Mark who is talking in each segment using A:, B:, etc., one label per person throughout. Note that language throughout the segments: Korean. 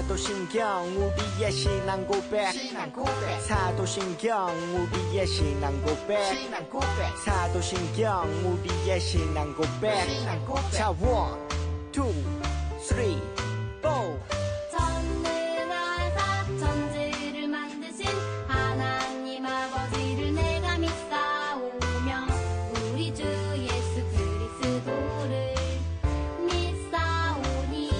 A: 사도신경 우리의 신앙 고백 사도신경 우리의 신앙 고백 사도신경 우리의 신앙 고백 자 1, 2, 3, 4
B: 전능하사 천지를 만드신 하나님 아버지를 내가 믿사오며 우리 주 예수 그리스도를 믿사오니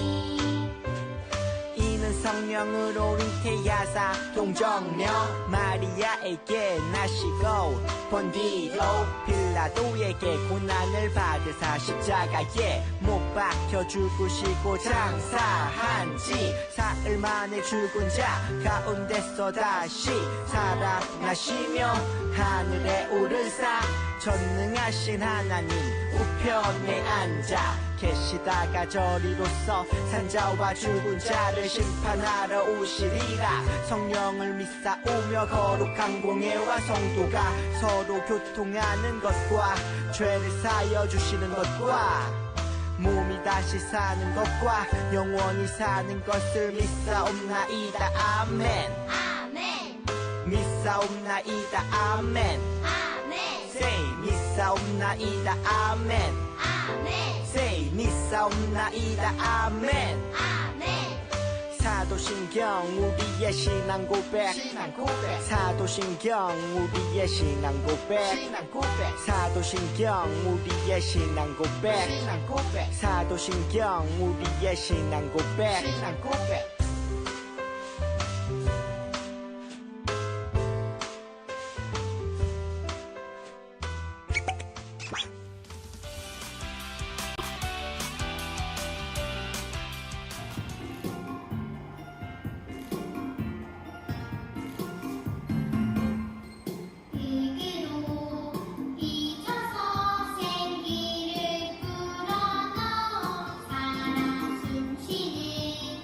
A: 이는 성령으로 잉태하사 동정녀 마리아에게 나시고 본 뒤로 빌라도에게 고난을 받으사 십자가에 못 박혀 죽으시고 장사한 지 사흘 만에 죽은 자 가운데서 다시 살아나시며 하늘에 오르사 전능하신 하나님 우편에 앉아 계시다가 저리로서 산자와 죽은 자를 심판하러 오시리라. 성령을 믿사오며 거룩한 공예와 성도가 서로 교통하는 것과 죄를 사여 주시는 것과 몸이 다시 사는 것과 영원히 사는 것을 믿사옵나이다. 아멘.
B: 아멘
A: 믿사옵나이다. 아멘.
B: 아멘
A: Say 믿사옵나이다. 아멘.
B: 아멘
A: Say 믿사옵나이다. 아멘.
B: 아멘
A: 사도신경 우리의 신앙 고백 사도신경 우리의 신앙 고백 사도신경 우리의 신앙 고백 사도신경 우리의 신앙 고백
B: 이기로 잊어서 생기를 불어넣어 살아 숨쉬는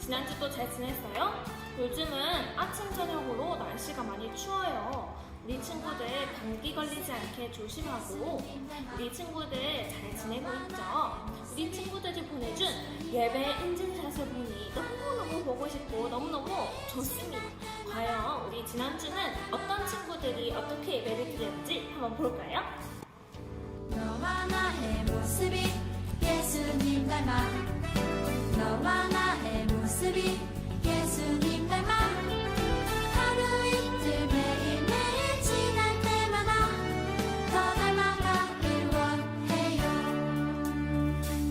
C: 지난주도 잘 지냈어요? 요즘은 아침 저녁으로 날씨가 많이 추워요. 우리 친구들 감기 걸리지 않게 조심하고 우리 친구들 잘 지내고 있죠? 우리 친구들이 보내준 예배 인증샷을 보니 너무너무 보고 싶고 너무너무 좋습니다. 과연 우리 지난주는 어떤 친구들이 어떻게 예배를 드렸는지 한번 볼까요?
D: 너와 나의 모습이 예수님 닮아 너와 나의 모습이 예수님 닮아 하루 이틀 매일매일 지날 때마다 더 닮아가길 원해요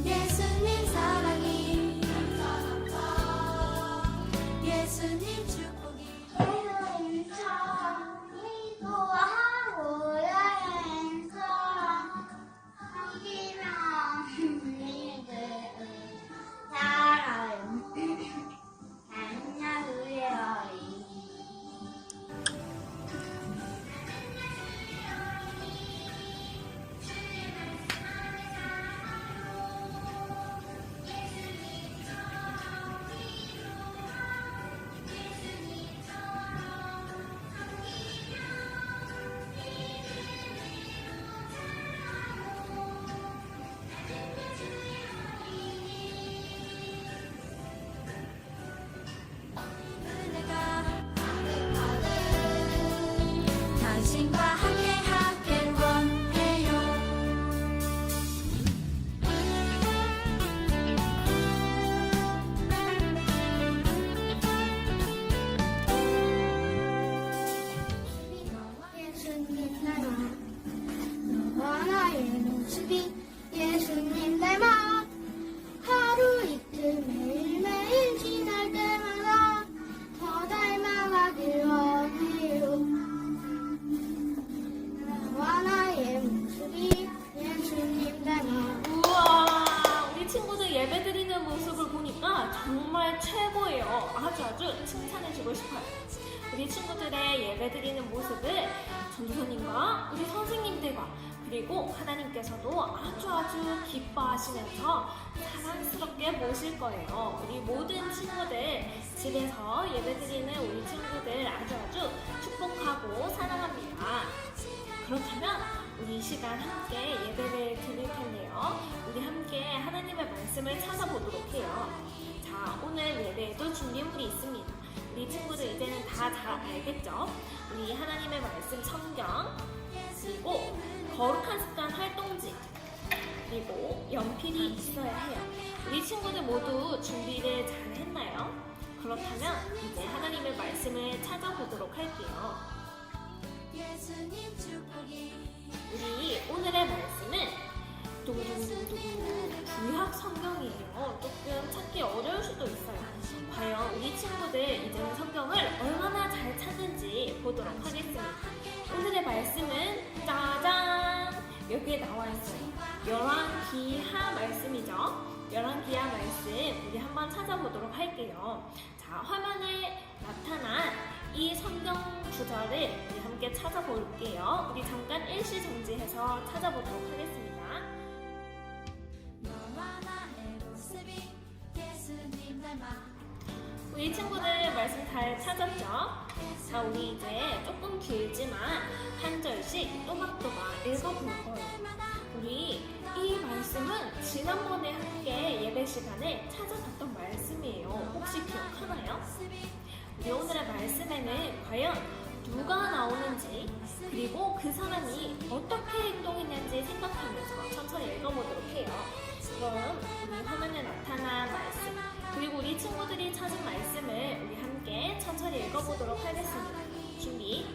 D: 예수님 사랑이 예수님 축복이
B: 예수님처럼 기도하고 여행처럼 섬기면 우리들의 사랑 안녕하세요.
D: 내가 당신과 함께 하길 원해요
B: 예수님 닮아 너와 나의 모습이 예수님 닮아 하루 이틀 매일매일 지날 때마다 더 닮아가길 원해요 너와 나의 모습이 예수님 닮아
C: 우와, 우리 친구들 예배드리는 모습을 보니까 정말 최고예요. 아주 칭찬해주고 싶어요. 우리 친구들의 예배드리는 모습을 전도사님과 우리 선생님들과 그리고 하나님께서도 아주 기뻐하시면서 사랑스럽게 모실 거예요. 우리 모든 친구들 집에서 예배드리는 우리 친구들 아주 축복하고 사랑합니다. 그렇다면 우리 이 시간 함께 예배를 드릴 텐데요. 우리 함께 하나님의 말씀을 찾아보도록 해요. 자, 오늘 예배에도 준비물이 있습니다. 우리 친구들 이제는 다 잘 알겠죠? 우리 하나님의 말씀 성경, 그리고 거룩한 습관 활동지, 그리고 연필이 있어야 해요. 우리 친구들 모두 준비를 잘 했나요? 그렇다면 이제 하나님의 말씀을 찾아보도록 할게요.
D: 예수님 축복이
C: 우리 오늘의 말씀은 두구두구두구두구 구약 성경이에요. 조금 찾기 어려울 수도 있어요. 과연 우리 친구들 이제는 성경을 얼마나 잘 찾는지 보도록 하겠습니다. 오늘의 말씀은 짜잔! 여기에 나와 있어요. 열왕기하 말씀이죠. 열왕기하 말씀 우리 한번 찾아보도록 할게요. 자, 화면에 나타난 이 성경 구절을 우리 함께 찾아볼게요. 우리 잠깐 일시 정지해서 찾아보도록 하겠습니다.
D: 너와 나의 모습이 예수님 닮아
C: 우리 친구들 말씀 잘 찾았죠? 자, 우리 이제 조금 길지만 한 절씩 또박또박 읽어볼 거예요. 우리 이 말씀은 지난번에 함께 예배 시간에 찾아봤던 말씀이에요. 혹시 기억하나요? 우리 오늘의 말씀에는 과연 누가 나오는지 그리고 그 사람이 어떻게 행동했는지 생각하면서 천천히 읽어보도록 해요. 그럼 우리 화면에 나타난 말씀 그리고 우리 친구들이 찾은 말씀을 우리 함께 천천히 읽어보도록 하겠습니다. 준비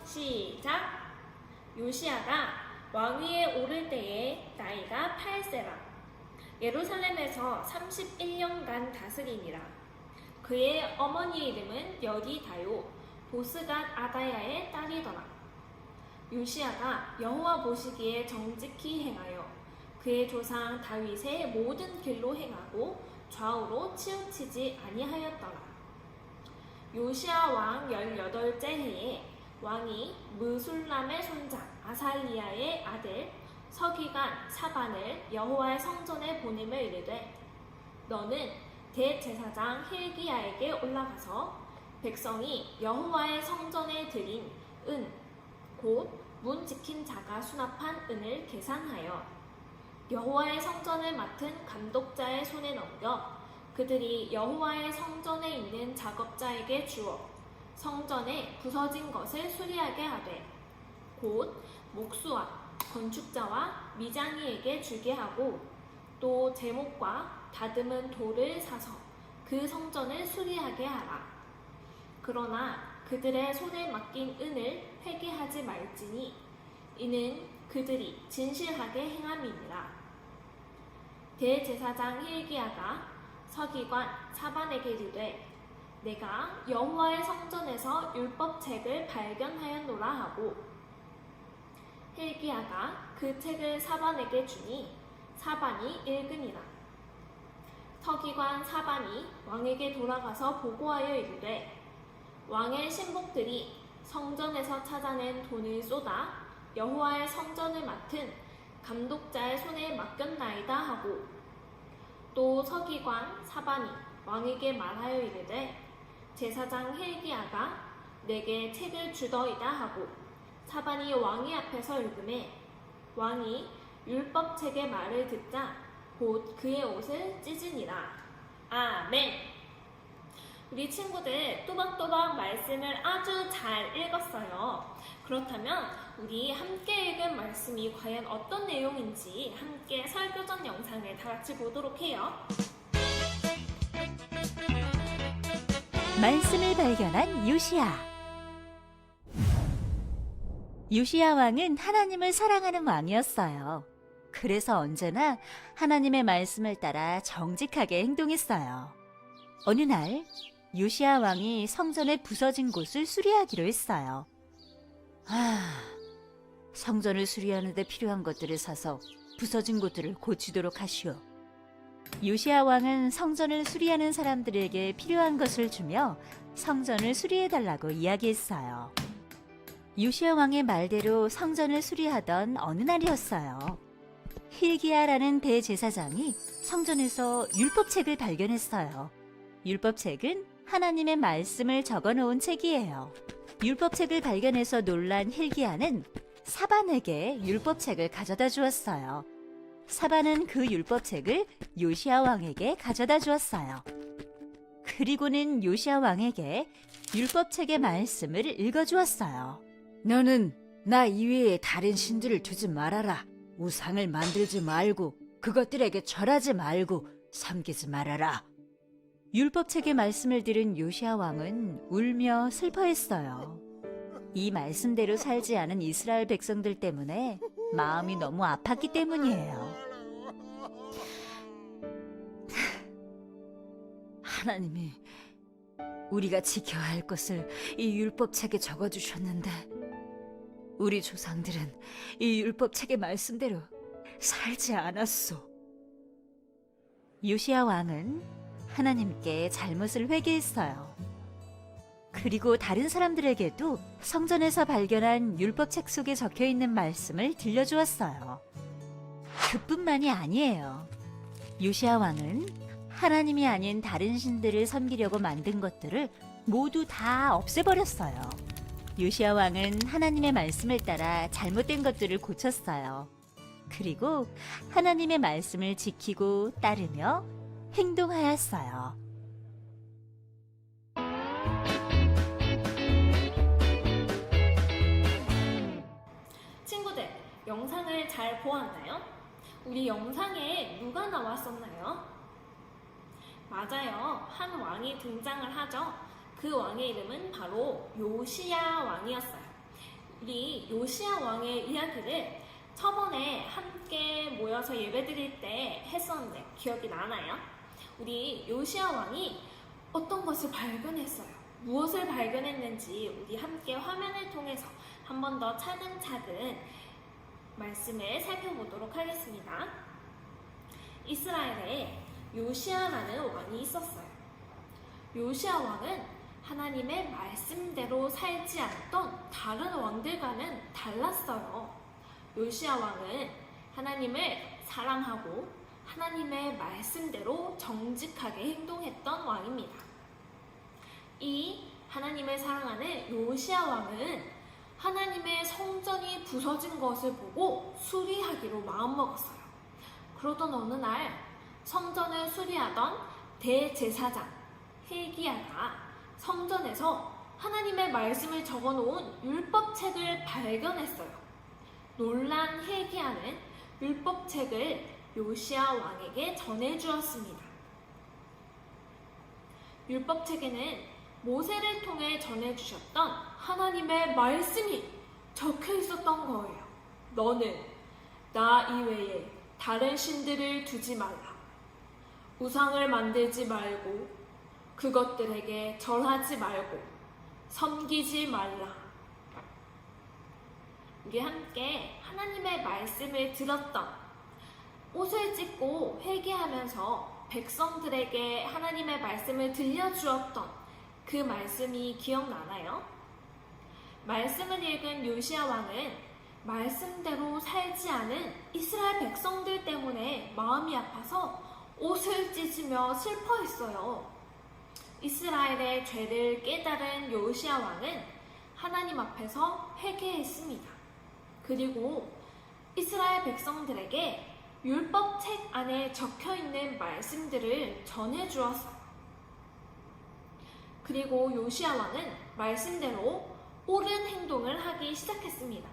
C: 시작! 요시야가 왕위에 오를 때에 나이가 8세라 예루살렘에서 31년간 다스리니라. 그의 어머니 이름은 여디다요 보스갓 아다야의 딸이더라. 요시야가 여호와 보시기에 정직히 행하여 그의 조상 다윗의 모든 길로 행하고 좌우로 치우치지 아니하였더라. 요시야 왕 18째 해에 왕이 무술람의 손자 아살리야의 아들 서기관 사반을 여호와의 성전에 보내며 이르되 너는 대제사장 힐기야에게 올라가서 백성이 여호와의 성전에 드린 은, 곧 문 지킨 자가 수납한 은을 계산하여 여호와의 성전을 맡은 감독자의 손에 넘겨 그들이 여호와의 성전에 있는 작업자에게 주어 성전에 부서진 것을 수리하게 하되 곧 목수와 건축자와 미장이에게 주게 하고 또 제목과 다듬은 돌을 사서 그 성전을 수리하게 하라. 그러나 그들의 손에 맡긴 은을 회개하지 말지니 이는 그들이 진실하게 행함이니라. 대제사장 힐기야가 서기관 사반에게 이르되 내가 여호와의 성전에서 율법책을 발견하였노라 하고 힐기야가 그 책을 사반에게 주니 사반이 읽으니라. 서기관 사반이 왕에게 돌아가서 보고하여 이르되 왕의 신복들이 성전에서 찾아낸 돈을 쏟아 여호와의 성전을 맡은 감독자의 손에 맡겼나이다 하고 또 서기관 사반이 왕에게 말하여 이르되 제사장 힐기야가 내게 책을 주더이다 하고 사반이 왕의 앞에서 읽음에 왕이 율법책의 말을 듣자 곧 그의 옷을 찢으니라. 아멘. 우리 친구들 또박또박 말씀을 아주 잘 읽었어요. 그렇다면 우리 함께 읽은 말씀이 과연 어떤 내용인지 함께 설교전 영상을 다 같이 보도록 해요.
E: 말씀을 발견한 요시야. 요시야 왕은 하나님을 사랑하는 왕이었어요. 그래서 언제나 하나님의 말씀을 따라 정직하게 행동했어요. 어느 날 요시야 왕이 성전의 부서진 곳을 수리하기로 했어요. 성전을 수리하는 데 필요한 것들을 사서 부서진 곳들을 고치도록 하시오. 요시야 왕은 성전을 수리하는 사람들에게 필요한 것을 주며 성전을 수리해달라고 이야기했어요. 요시야 왕의 말대로 성전을 수리하던 어느 날이었어요. 힐기야라는 대제사장이 성전에서 율법책을 발견했어요. 율법책은 하나님의 말씀을 적어놓은 책이에요. 율법책을 발견해서 놀란 힐기야는 사반에게 율법책을 가져다 주었어요. 사반은 그 율법책을 요시야 왕에게 가져다 주었어요. 그리고는 요시야 왕에게 율법책의 말씀을 읽어주었어요.
F: 너는 나 이외에 다른 신들을 두지 말아라. 우상을 만들지 말고 그것들에게 절하지 말고 섬기지 말아라.
E: 율법책의 말씀을 들은 요시야 왕은 울며 슬퍼했어요. 이 말씀대로 살지 않은 이스라엘 백성들 때문에 마음이 너무 아팠기 때문이에요.
F: 하나님이 우리가 지켜야 할 것을 이 율법책에 적어주셨는데 우리 조상들은 이 율법책의 말씀대로 살지 않았소.
E: 요시야 왕은 하나님께 잘못을 회개했어요. 그리고 다른 사람들에게도 성전에서 발견한 율법책 속에 적혀있는 말씀을 들려주었어요. 그뿐만이 아니에요. 요시야 왕은 하나님이 아닌 다른 신들을 섬기려고 만든 것들을 모두 다 없애버렸어요. 요시야 왕은 하나님의 말씀을 따라 잘못된 것들을 고쳤어요. 그리고 하나님의 말씀을 지키고 따르며 행동하였어요.
C: 친구들, 영상을 잘 보았나요? 우리 영상에 누가 나왔었나요? 맞아요. 한 왕이 등장을 하죠. 그 왕의 이름은 바로 요시야 왕이었어요. 우리 요시야 왕의 이야기를 저번에 함께 모여서 예배드릴 때 했었는데 기억이 나나요? 우리 요시야 왕이 어떤 것을 발견했어요. 무엇을 발견했는지 우리 함께 화면을 통해서 한 번 더 차근차근 말씀을 살펴보도록 하겠습니다. 이스라엘에 요시야라는 왕이 있었어요. 요시야 왕은 하나님의 말씀대로 살지 않던 다른 왕들과는 달랐어요. 요시야 왕은 하나님을 사랑하고 하나님의 말씀대로 정직하게 행동했던 왕입니다. 이 하나님을 사랑하는 요시야 왕은 하나님의 성전이 부서진 것을 보고 수리하기로 마음먹었어요. 그러던 어느 날 성전을 수리하던 대제사장 hil기야가 성전에서 하나님의 말씀을 적어놓은 율법책을 발견했어요. 놀란 hil기야는 율법책을 요시야 왕에게 전해주었습니다. 율법책에는 모세를 통해 전해주셨던 하나님의 말씀이 적혀 있었던 거예요. 너는 나 이외에 다른 신들을 두지 말라. 우상을 만들지 말고 그것들에게 절하지 말고 섬기지 말라. 우리 함께 하나님의 말씀을 들었던, 옷을 찢고 회개하면서 백성들에게 하나님의 말씀을 들려주었던 그 말씀이 기억나나요? 말씀을 읽은 요시야 왕은 말씀대로 살지 않은 이스라엘 백성들 때문에 마음이 아파서 옷을 찢으며 슬퍼했어요. 이스라엘의 죄를 깨달은 요시야 왕은 하나님 앞에서 회개했습니다. 그리고 이스라엘 백성들에게 율법책 안에 적혀있는 말씀들을 전해주었어요. 그리고 요시야 왕은 말씀대로 옳은 행동을 하기 시작했습니다.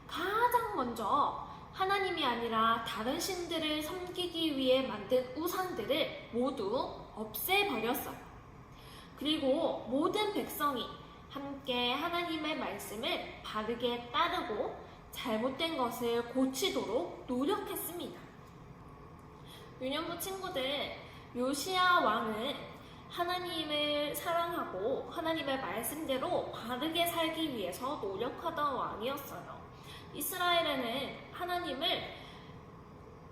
C: 가장 먼저 하나님이 아니라 다른 신들을 섬기기 위해 만든 우상들을 모두 없애버렸어요. 그리고 모든 백성이 함께 하나님의 말씀을 바르게 따르고 잘못된 것을 고치도록 노력했습니다. 유년부 친구들, 요시야 왕은 하나님을 사랑하고 하나님의 말씀대로 바르게 살기 위해서 노력하던 왕이었어요. 이스라엘에는 하나님을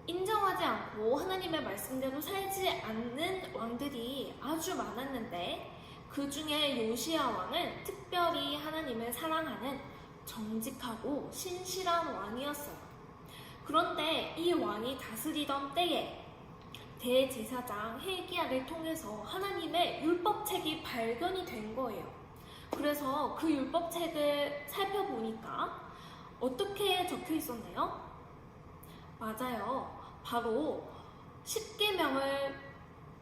C: 인정하지 않고 하나님의 말씀대로 살지 않는 왕들이 아주 많았는데, 그 중에 요시야 왕은 특별히 하나님을 사랑하는 정직하고 신실한 왕이었어요. 그런데 이 왕이 다스리던 때에 대제사장 hil기야를 통해서 하나님의 율법책이 발견이 된 거예요. 그래서 그 율법책을 살펴보니까 어떻게 적혀 있었나요? 맞아요. 바로 십계명을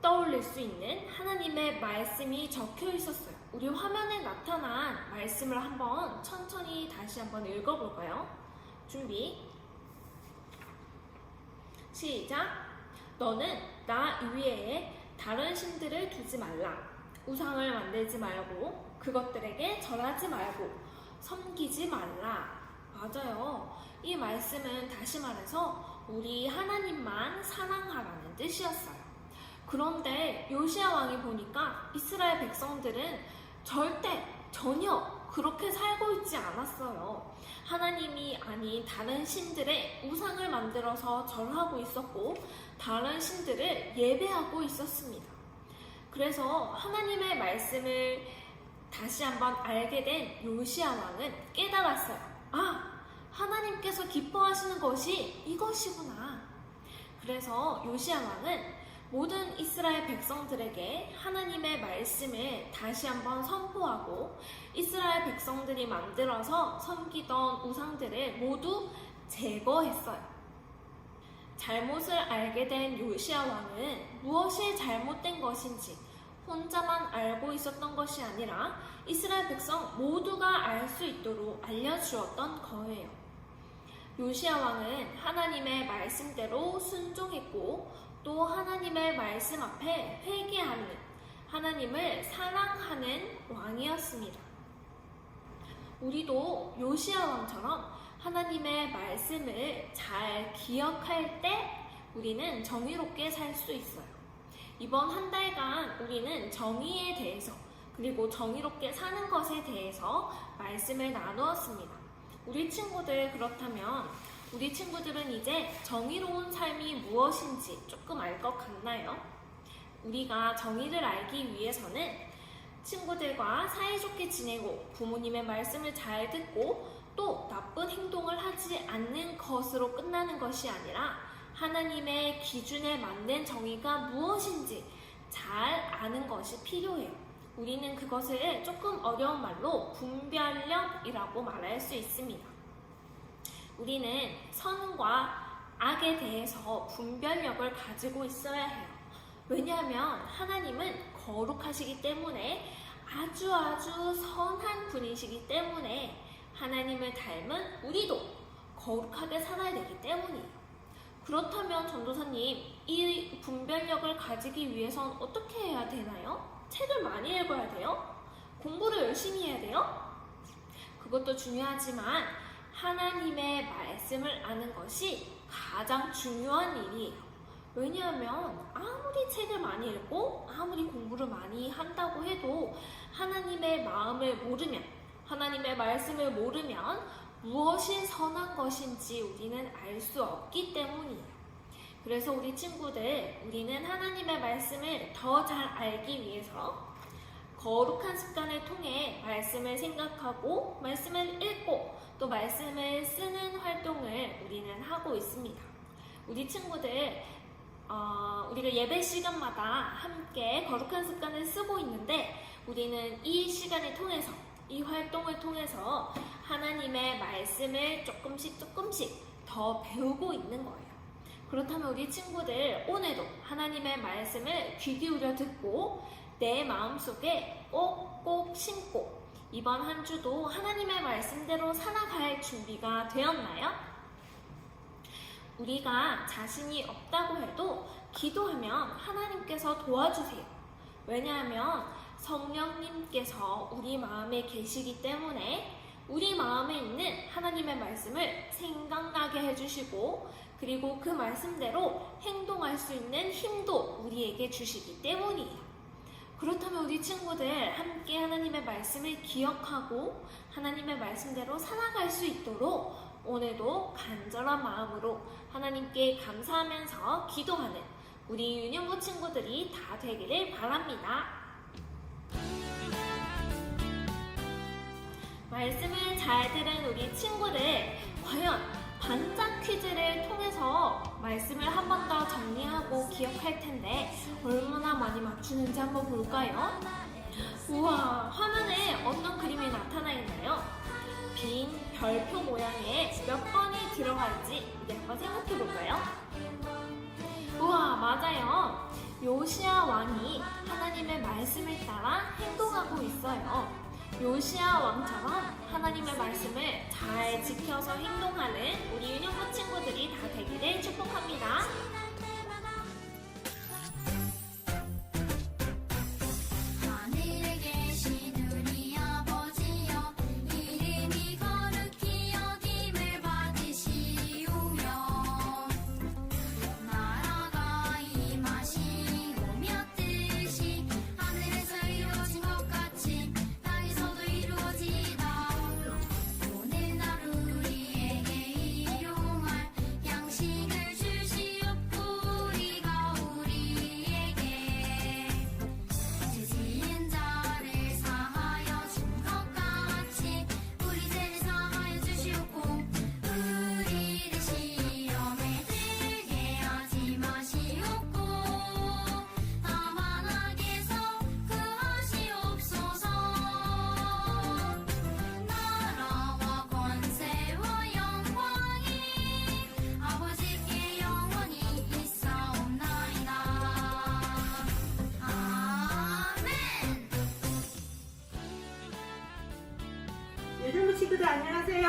C: 떠올릴 수 있는 하나님의 말씀이 적혀 있었어요. 우리 화면에 나타난 말씀을 한번 천천히 다시 한번 읽어볼까요? 준비. 시작. 너는 나 이외에 다른 신들을 두지 말라. 우상을 만들지 말고 그것들에게 절하지 말고 섬기지 말라. 맞아요. 이 말씀은 다시 말해서 우리 하나님만 사랑하라는 뜻이었어요. 그런데 요시야 왕이 보니까 이스라엘 백성들은 전혀 그렇게 살고 있지 않았어요. 하나님이 아닌 다른 신들의 우상을 만들어서 절하고 있었고 다른 신들을 예배하고 있었습니다. 그래서 하나님의 말씀을 다시 한번 알게 된 요시야 왕은 깨달았어요. 아, 하나님께서 기뻐하시는 것이 이것이구나. 그래서 요시야 왕은 모든 이스라엘 백성들에게 하나님의 말씀을 다시 한번 선포하고 이스라엘 백성들이 만들어서 섬기던 우상들을 모두 제거했어요. 잘못을 알게 된 요시야 왕은 무엇이 잘못된 것인지 혼자만 알고 있었던 것이 아니라 이스라엘 백성 모두가 알 수 있도록 알려주었던 거예요. 요시야 왕은 하나님의 말씀대로 순종했고 또 하나님의 말씀 앞에 회개하는, 하나님을 사랑하는 왕이었습니다. 우리도 요시야 왕처럼 하나님의 말씀을 잘 기억할 때 우리는 정의롭게 살 수 있어요. 이번 한 달간 우리는 정의에 대해서 그리고 정의롭게 사는 것에 대해서 말씀을 나누었습니다. 우리 친구들, 그렇다면 우리 친구들은 이제 정의로운 삶이 무엇인지 조금 알 것 같나요? 우리가 정의를 알기 위해서는 친구들과 사이좋게 지내고 부모님의 말씀을 잘 듣고 또 나쁜 행동을 하지 않는 것으로 끝나는 것이 아니라 하나님의 기준에 맞는 정의가 무엇인지 잘 아는 것이 필요해요. 우리는 그것을 조금 어려운 말로 분별력이라고 말할 수 있습니다. 우리는 선과 악에 대해서 분별력을 가지고 있어야 해요. 왜냐하면 하나님은 거룩하시기 때문에 아주 선한 분이시기 때문에 하나님을 닮은 우리도 거룩하게 살아야 되기 때문이에요. 그렇다면 전도사님, 이 분별력을 가지기 위해선 어떻게 해야 되나요? 책을 많이 읽어야 돼요? 공부를 열심히 해야 돼요? 그것도 중요하지만 하나님의 말씀을 아는 것이 가장 중요한 일이에요. 왜냐하면 아무리 책을 많이 읽고 아무리 공부를 많이 한다고 해도 하나님의 마음을 모르면, 하나님의 말씀을 모르면 무엇이 선한 것인지 우리는 알 수 없기 때문이에요. 그래서 우리 친구들, 우리는 하나님의 말씀을 더 잘 알기 위해서 거룩한 습관을 통해 말씀을 생각하고 말씀을 읽고 또 말씀을 쓰는 활동을 우리는 하고 있습니다. 우리 친구들, 우리가 예배 시간마다 함께 거룩한 습관을 쓰고 있는데 우리는 이 시간을 통해서, 이 활동을 통해서 하나님의 말씀을 조금씩 더 배우고 있는 거예요. 그렇다면 우리 친구들, 오늘도 하나님의 말씀을 귀 기울여 듣고 내 마음속에 꼭꼭 심고 이번 한 주도 하나님의 말씀대로 살아갈 준비가 되었나요? 우리가 자신이 없다고 해도 기도하면 하나님께서 도와주세요. 왜냐하면 성령님께서 우리 마음에 계시기 때문에 우리 마음에 있는 하나님의 말씀을 생각나게 해주시고 그리고 그 말씀대로 행동할 수 있는 힘도 우리에게 주시기 때문이에요. 그렇다면 우리 친구들 함께 하나님의 말씀을 기억하고 하나님의 말씀대로 살아갈 수 있도록 오늘도 간절한 마음으로 하나님께 감사하면서 기도하는 우리 유년부 친구들이 다 되기를 바랍니다. 말씀을 잘 들은 우리 친구들, 과연 반짝 퀴즈를 통해서 말씀을 한 번 더 정리하고 기억할 텐데 얼마나 많이 맞추는지 한번 볼까요? 우와, 화면에 어떤 그림이 나타나 있나요? 빈 별표 모양에 몇 번이 들어갈지 우리 한번 생각해 볼까요? 우와, 맞아요. 요시야 왕이 하나님의 말씀을 따라 행동하고 있어요. 요시야 왕처럼 하나님의 말씀을 잘 지켜서 행동하는 우리 유년부 친구들이 다 되기를 축복합니다.
D: 하늘에 계신 우리 아버지여 이름이 거룩히 여김을 받으시오며 나라가 임하시오며 뜻이 하늘에서 이루어진 것 같이 땅에서도 이루어지다. 오늘날 우리에게 일용할 양식을 주시옵고 우리가 우리에게 죄 지은 자를 사하여 준 것 같이 우리 죄를 사하여 주시옵고 우리를 시험에 들게 하지 마시옵고 다만 악에서 구하시옵소서. 나라와 권세와 영광이 아버지께 영원히 있사옵나이다. 아멘.
G: 유년부 친구들 안녕하세요.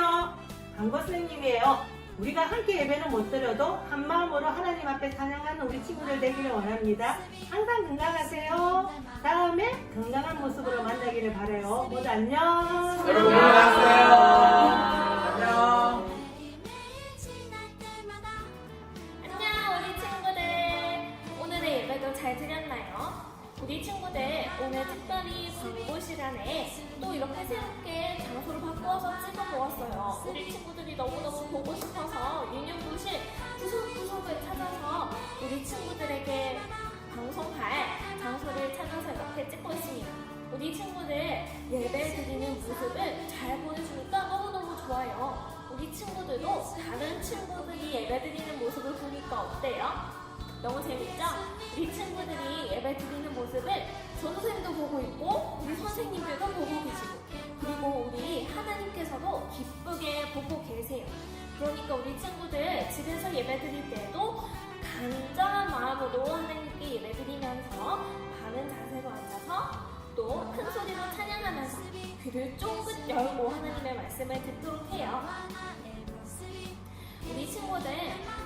G: 강고 선생님이에요. 우리가 함께 예배는 못 드려도 한 마음으로 하나님 앞에 찬양하는 우리 친구들 되기를 원합니다. 항상 건강하세요. 다음에 건강한 모습으로 만나기를 바라요. 모두 안녕.
H: 여러분 안녕하세요. 안녕.
C: 안녕, 우리 친구들. 오늘의 예배도 잘 드렸나요? 우리 친구들 오늘 특별히 광고 시간에 또 이렇게 새롭게 장소를 바꾸어서 찍어 보았어요. 우리 친구들이 너무너무 보고 싶어서 유년부실 구석구석을 찾아서 우리 친구들에게 방송할 장소를 찾아서 이렇게 찍고 있습니다. 우리 친구들 예배 드리는 모습을 잘 보여주니까 너무너무 좋아요. 우리 친구들도 다른 친구들이 예배드리는 모습을 보니까 어때요? 너무 재밌죠? 우리 친구들이 예배드리는 모습을 전도사님도 보고 있고 우리 선생님들도 보고 계시고 그리고 우리 하나님께서도 기쁘게 보고 계세요. 그러니까 우리 친구들 집에서 예배드릴 때도 간절한 마음으로 하나님께 예배드리면서 바른 자세로 앉아서 또 큰 소리로 찬양하면서 귀를 쫑긋 열고 하나님의 말씀을 듣도록 해요. 우리 친구들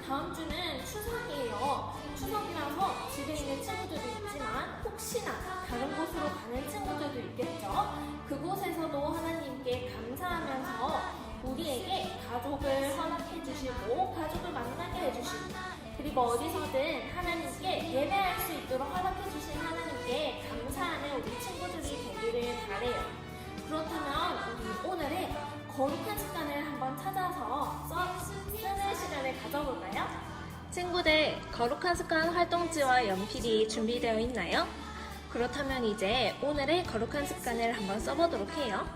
C: 다음 주는 추석이에요. 추석이라서 집에 있는 친구들도 있지만 혹시나 다른 곳으로 가는 친구들도 있겠죠. 그곳에서도 하나님께 감사하면서 우리에게 가족을 허락해 주시고 가족을 만나게 해주시고 그리고 어디서든 하나님께 예배할 수 있도록 허락해 주신 하나님께 감사하는 우리 친구들이 되기를 바래요. 그렇다면 우리 오늘의 거룩한 습관을 한번 찾아서 쓰는 시간을 가져볼까요? 친구들, 거룩한 습관 활동지와 연필이 준비되어 있나요? 그렇다면 이제 오늘의 거룩한 습관을 한번 써보도록 해요.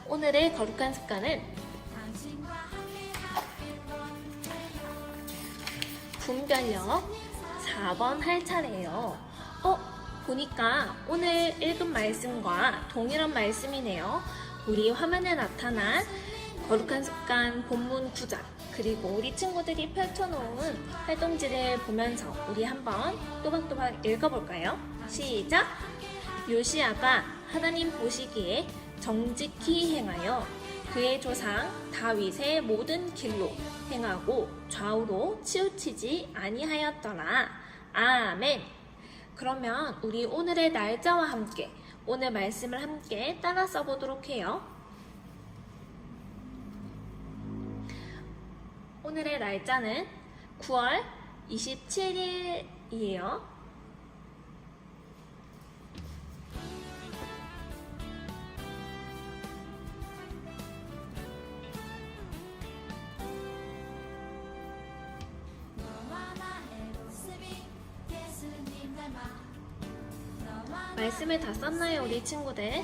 C: 오늘의 거룩한 습관은 분별력 4번 할 차례예요. 보니까 오늘 읽은 말씀과 동일한 말씀이네요. 우리 화면에 나타난 거룩한 습관 본문 9장 그리고 우리 친구들이 펼쳐놓은 활동지를 보면서 우리 한번 또박또박 읽어볼까요? 시작! 요시야가 하나님 보시기에 정직히 행하여 그의 조상 다윗의 모든 길로 행하고 좌우로 치우치지 아니하였더라. 아멘. 그러면 우리 오늘의 날짜와 함께 오늘 말씀을 함께 따라 써보도록 해요. 오늘의 날짜는 9월 27일이에요. 말씀을 다 썼나요, 우리 친구들?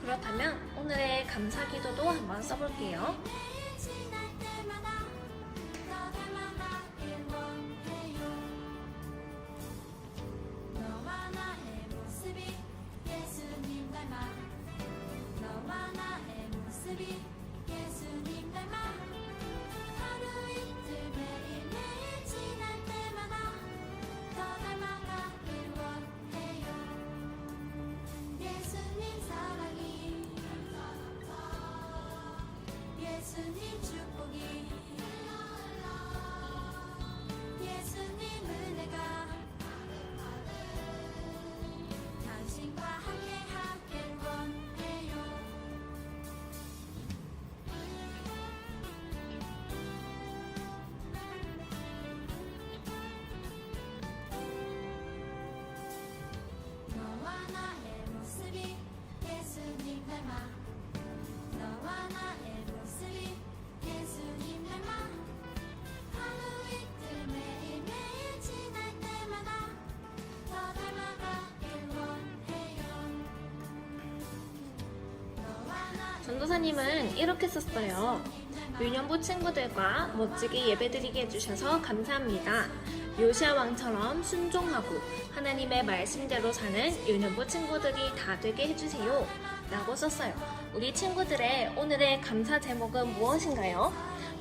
C: 그렇다면 오늘의 감사 기도도 한번 써볼게요.
D: 예수님 축복이 예수님 은혜가 당신과 함께 하길 원해요. 너와 나의 모습이 예수님 닮아 너와 나의 모습이 예수님 닮아 하루 이틀 매일매일 지날 때마다 더 닮아가길 원해요. 너와 나
C: 전도사님은 이렇게 썼어요. 유년부 친구들과 멋지게 예배드리게 해주셔서 감사합니다. 요시야 왕처럼 순종하고 하나님의 말씀대로 사는 유년부 친구들이 다 되게 해주세요. 라고 썼어요. 우리 친구들의 오늘의 감사 제목은 무엇인가요?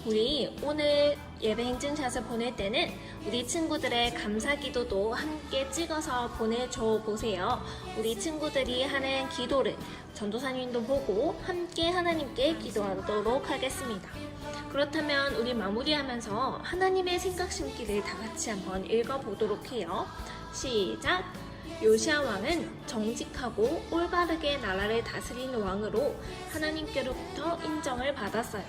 C: 우리 오늘 예배 인증샷을 보낼 때는 우리 친구들의 감사 기도도 함께 찍어서 보내줘 보세요. 우리 친구들이 하는 기도를 전도사님도 보고 함께 하나님께 기도하도록 하겠습니다. 그렇다면 우리 마무리하면서 하나님의 생각 심기를 다 같이 한번 읽어보도록 해요. 시작! 요시야 왕은 정직하고 올바르게 나라를 다스리는 왕으로 하나님께로부터 인정을 받았어요.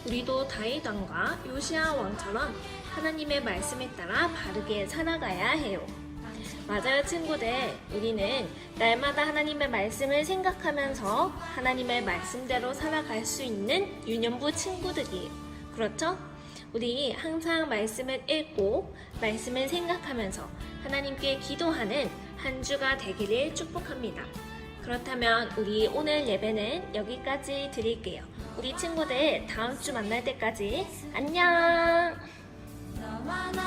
C: 우리도 다윗 왕과 요시야 왕처럼 하나님의 말씀에 따라 바르게 살아가야 해요. 맞아요, 친구들. 우리는 날마다 하나님의 말씀을 생각하면서 하나님의 말씀대로 살아갈 수 있는 유년부 친구들이에요. 그렇죠? 우리 항상 말씀을 읽고 말씀을 생각하면서 하나님께 기도하는 한 주가 되기를 축복합니다. 그렇다면 우리 오늘 예배는 여기까지 드릴게요. 우리 친구들 다음 주 만날 때까지 안녕!
D: 너와 나